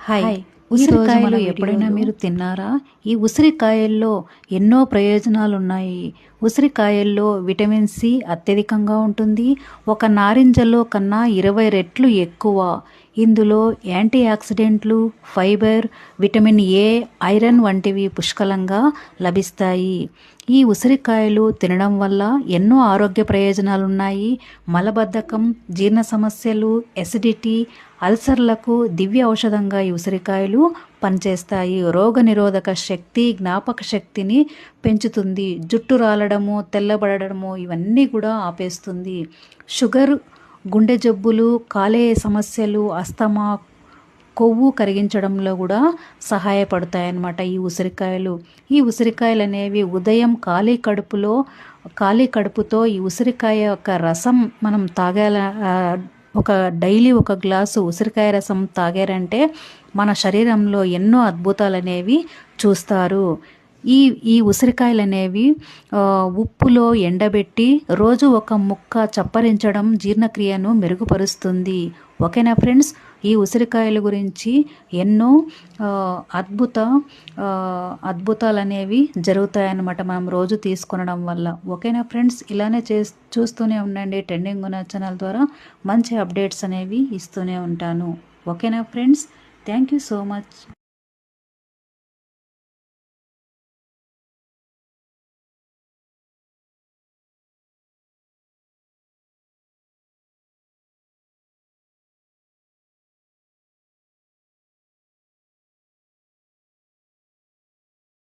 Hi. ఉసిరికాయలు ఎప్పుడైనా మీరు తిన్నారా? ఈ ఉసిరికాయల్లో ఎన్నో ప్రయోజనాలున్నాయి. ఉసిరికాయల్లో విటమిన్ సి అత్యధికంగా ఉంటుంది. ఒక నారింజలో కన్నా 20 రెట్లు ఎక్కువ. ఇందులో యాంటీ ఆక్సిడెంట్లు, ఫైబర్, విటమిన్ ఏ, ఐరన్ వంటివి పుష్కలంగా లభిస్తాయి. ఈ ఉసిరికాయలు తినడం వల్ల ఎన్నో ఆరోగ్య ప్రయోజనాలున్నాయి. మలబద్ధకం, జీర్ణ సమస్యలు, ఎసిడిటీ, అల్సర్లకు దివ్య ఔషధంగా ఈ ఉసిరికాయలు పనిచేస్తాయి. రోగనిరోధక శక్తి, జ్ఞాపక శక్తిని పెంచుతుంది. జుట్టు రాలడము, తెల్లబడడము ఇవన్నీ కూడా ఆపేస్తుంది. షుగర్, గుండె జబ్బులు, కాలేయ సమస్యలు, అస్తమా, కొవ్వు కరిగించడంలో కూడా సహాయపడతాయన్నమాట ఈ ఉసిరికాయలు. ఈ ఉసిరికాయలు అనేవి ఉదయం ఖాళీ కడుపుతో ఈ ఉసిరికాయ యొక్క రసం మనం డైలీ ఒక గ్లాసు ఉసిరికాయ రసం తాగారంటే మన శరీరంలో ఎన్నో అద్భుతాలు అనేవి చూస్తారు. ఈ ఉసిరికాయలు అనేవి ఉప్పులో ఎండబెట్టి రోజు ఒక ముక్క చప్పరించడం జీర్ణక్రియను మెరుగుపరుస్తుంది. ఓకేనా ఫ్రెండ్స్, ఈ ఉసిరికాయల గురించి ఎన్నో అద్భుతాలు అనేవి జరుగుతాయన్నమాట మనం రోజు తీసుకొనడం వల్ల. ఓకేనా ఫ్రెండ్స్, ఇలానే చూస్తూనే ఉండండి. ట్రెండింగ్ ఉన్న ఛానల్ ద్వారా మంచి అప్డేట్స్ అనేవి ఇస్తూనే ఉంటాను. ఓకేనా friends, thank you so much.